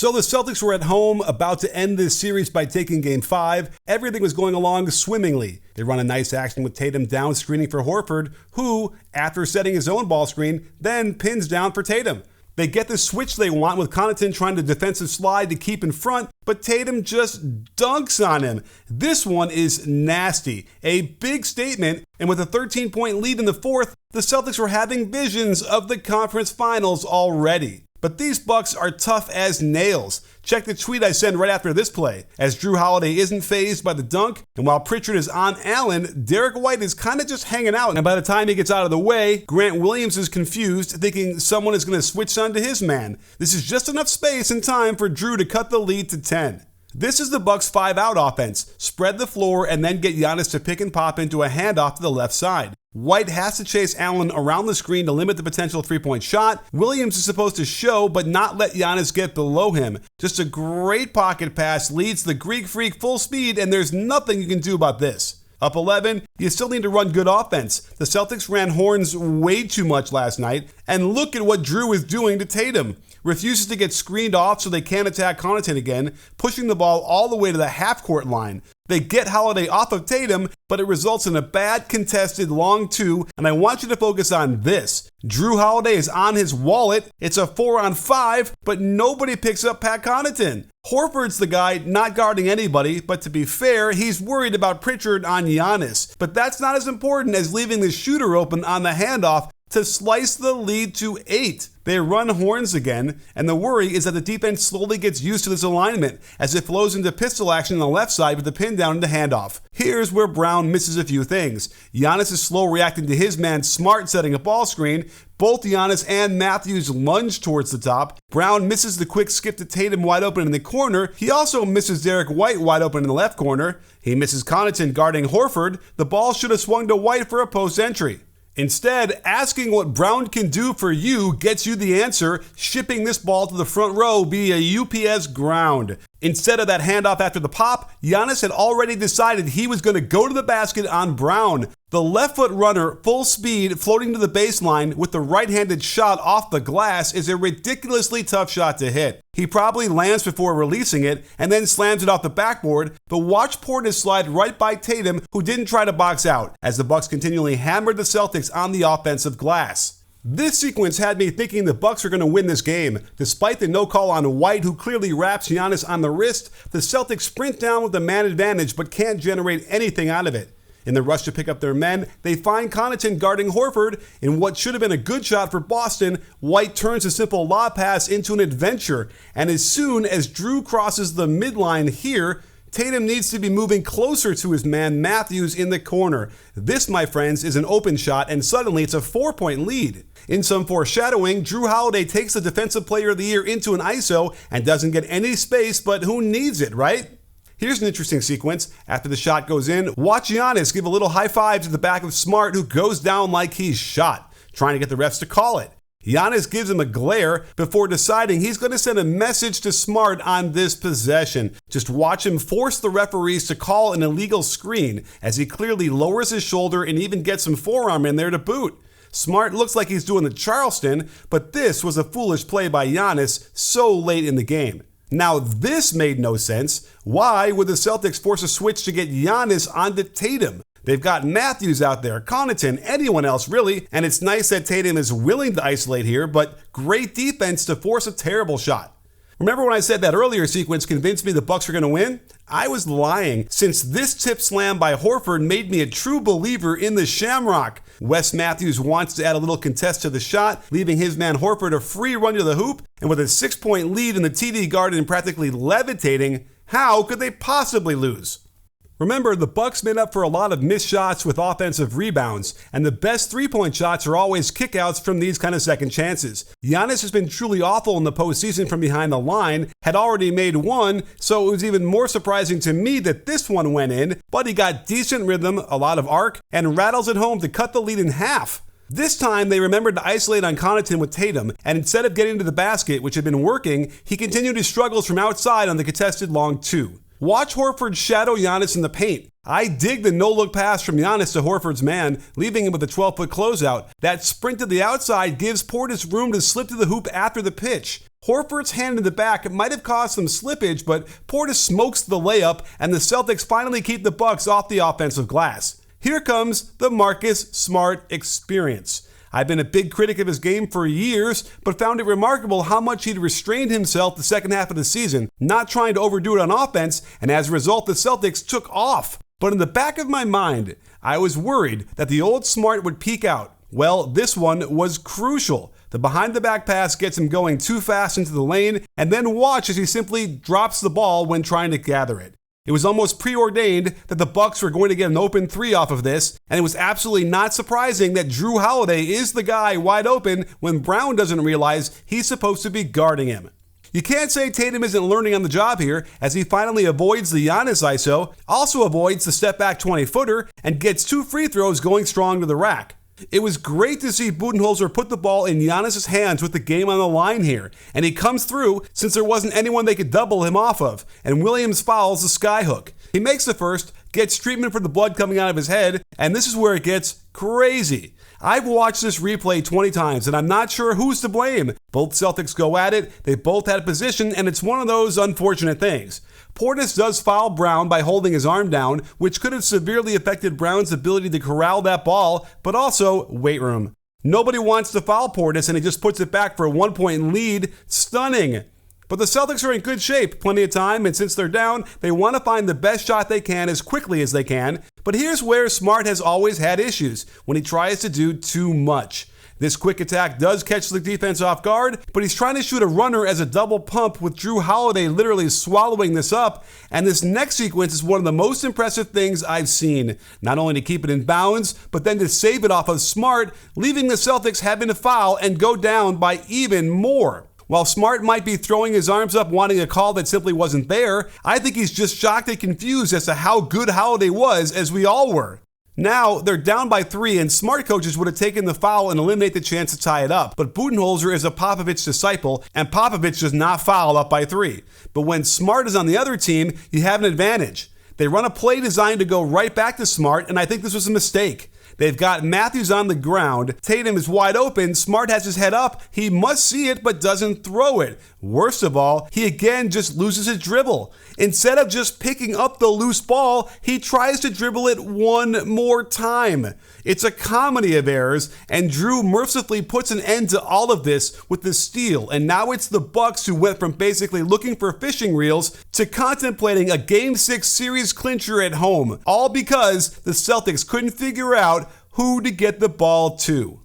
So the Celtics were at home, about to end this series by taking Game 5. Everything was going along swimmingly. They run a nice action with Tatum down screening for Horford, who, after setting his own ball screen, then pins down for Tatum. They get the switch they want with Connaughton trying to defensive slide to keep in front, but Tatum just dunks on him. This one is nasty. A big statement, and with a 13-point lead in the fourth, the Celtics were having visions of the conference finals already. But these Bucks are tough as nails. Check the tweet I sent right after this play, as Drew Holiday isn't fazed by the dunk, and while Pritchard is on Allen, Derek White is kind of just hanging out, and by the time he gets out of the way, Grant Williams is confused, thinking someone is going to switch onto his man. This is just enough space and time for Drew to cut the lead to 10. This is the Bucks' 5-out offense. Spread the floor and then get Giannis to pick and pop into a handoff to the left side. White has to chase Allen around the screen to limit the potential three-point shot. Williams is supposed to show but not let Giannis get below him. Just a great pocket pass leads the Greek Freak full speed, and there's nothing you can do about this. Up 11, you still need to run good offense. The Celtics ran horns way too much last night, and look at what Drew is doing to Tatum. Refuses to get screened off so they can't attack Connaughton again, pushing the ball all the way to the half-court line. They get Holiday off of Tatum, but it results in a bad contested long two, and I want you to focus on this. Drew Holiday is on his wallet. It's a 4-on-5, but nobody picks up Pat Connaughton. Horford's the guy not guarding anybody, but to be fair, he's worried about Pritchard on Giannis. But that's not as important as leaving the shooter open on the handoff to slice the lead to 8. They run horns again, and the worry is that the defense slowly gets used to this alignment as it flows into pistol action on the left side with the pin down into handoff. Here's where Brown misses a few things. Giannis is slow reacting to his man Smart setting a ball screen. Both Giannis and Matthews lunge towards the top. Brown misses the quick skip to Tatum wide open in the corner. He also misses Derek White wide open in the left corner. He misses Connaughton guarding Horford. The ball should have swung to White for a post entry. Instead, asking what Brown can do for you gets you the answer, shipping this ball to the front row via UPS ground. Instead of that handoff after the pop, Giannis had already decided he was going to go to the basket on Brown. The left foot runner, full speed, floating to the baseline with the right-handed shot off the glass is a ridiculously tough shot to hit. He probably lands before releasing it and then slams it off the backboard, but watch Portis slide right by Tatum, who didn't try to box out, as the Bucks continually hammered the Celtics on the offensive glass. This sequence had me thinking the Bucks are going to win this game. Despite the no call on White, who clearly wraps Giannis on the wrist, the Celtics sprint down with the man advantage but can't generate anything out of it. In the rush to pick up their men, they find Connaughton guarding Horford. In what should have been a good shot for Boston, White turns a simple lob pass into an adventure, and as soon as Drew crosses the midline here, Tatum needs to be moving closer to his man Matthews in the corner. This, my friends, is an open shot, and suddenly it's a 4-point lead. In some foreshadowing, Drew Holiday takes the Defensive Player of the Year into an ISO and doesn't get any space, but who needs it, right? Here's an interesting sequence. After the shot goes in, watch Giannis give a little high five to the back of Smart, who goes down like he's shot, trying to get the refs to call it. Giannis gives him a glare before deciding he's going to send a message to Smart on this possession. Just watch him force the referees to call an illegal screen as he clearly lowers his shoulder and even gets some forearm in there to boot. Smart looks like he's doing the Charleston, but this was a foolish play by Giannis so late in the game. Now this made no sense. Why would the Celtics force a switch to get Giannis onto Tatum? They've got Matthews out there, Connaughton, anyone else really, and it's nice that Tatum is willing to isolate here, but great defense to force a terrible shot. Remember when I said that earlier sequence convinced me the Bucks were going to win? I was lying, since this tip slam by Horford made me a true believer in the Shamrock. Wes Matthews wants to add a little contest to the shot, leaving his man Horford a free run to the hoop, and with a 6-point lead in the TD Garden practically levitating, how could they possibly lose? Remember, the Bucks made up for a lot of missed shots with offensive rebounds, and the best three-point shots are always kickouts from these kind of second chances. Giannis has been truly awful in the postseason from behind the line, had already made one, so it was even more surprising to me that this one went in, but he got decent rhythm, a lot of arc, and rattles it home to cut the lead in half. This time, they remembered to isolate on Connaughton with Tatum, and instead of getting to the basket, which had been working, he continued his struggles from outside on the contested long two. Watch Horford shadow Giannis in the paint. I dig the no-look pass from Giannis to Horford's man, leaving him with a 12-foot closeout. That sprint to the outside gives Portis room to slip to the hoop after the pitch. Horford's hand in the back might have caused some slippage, but Portis smokes the layup, and the Celtics finally keep the Bucks off the offensive glass. Here comes the Marcus Smart experience. I've been a big critic of his game for years, but found it remarkable how much he'd restrained himself the second half of the season, not trying to overdo it on offense, and as a result, the Celtics took off. But in the back of my mind, I was worried that the old Smart would peak out. Well, this one was crucial. The behind-the-back pass gets him going too fast into the lane, and then watch as he simply drops the ball when trying to gather it. It was almost preordained that the Bucks were going to get an open three off of this, and it was absolutely not surprising that Jrue Holiday is the guy wide open when Brown doesn't realize he's supposed to be guarding him. You can't say Tatum isn't learning on the job here, as he finally avoids the Giannis ISO, also avoids the step-back 20-footer, and gets 2 free throws going strong to the rack. It was great to see Budenholzer put the ball in Giannis' hands with the game on the line here, and he comes through since there wasn't anyone they could double him off of, and Williams fouls the skyhook. He makes the first, gets treatment for the blood coming out of his head, and this is where it gets crazy. I've watched this replay 20 times, and I'm not sure who's to blame. Both Celtics go at it, they both had position, and it's one of those unfortunate things. Portis does foul Brown by holding his arm down, which could have severely affected Brown's ability to corral that ball, but also weight room. Nobody wants to foul Portis, and he just puts it back for a 1-point lead. Stunning. But the Celtics are in good shape, plenty of time, and since they're down, they want to find the best shot they can as quickly as they can. But here's where Smart has always had issues, when he tries to do too much. This quick attack does catch the defense off guard, but he's trying to shoot a runner as a double pump with Jrue Holiday literally swallowing this up, and this next sequence is one of the most impressive things I've seen. Not only to keep it in bounds, but then to save it off of Smart, leaving the Celtics having to foul and go down by even more. While Smart might be throwing his arms up wanting a call that simply wasn't there, I think he's just shocked and confused as to how good Holiday was, as we all were. Now, they're down by 3, and Smart coaches would have taken the foul and eliminate the chance to tie it up. But Budenholzer is a Popovich disciple, and Popovich does not foul up by 3. But when Smart is on the other team, you have an advantage. They run a play designed to go right back to Smart, and I think this was a mistake. They've got Matthews on the ground. Tatum is wide open. Smart has his head up. He must see it, but doesn't throw it. Worst of all, he again just loses his dribble. Instead of just picking up the loose ball, he tries to dribble it one more time. It's a comedy of errors, and Jrue mercifully puts an end to all of this with the steal. And now it's the Bucks who went from basically looking for fishing reels to contemplating a Game 6 series clincher at home. All because the Celtics couldn't figure out who to get the ball to.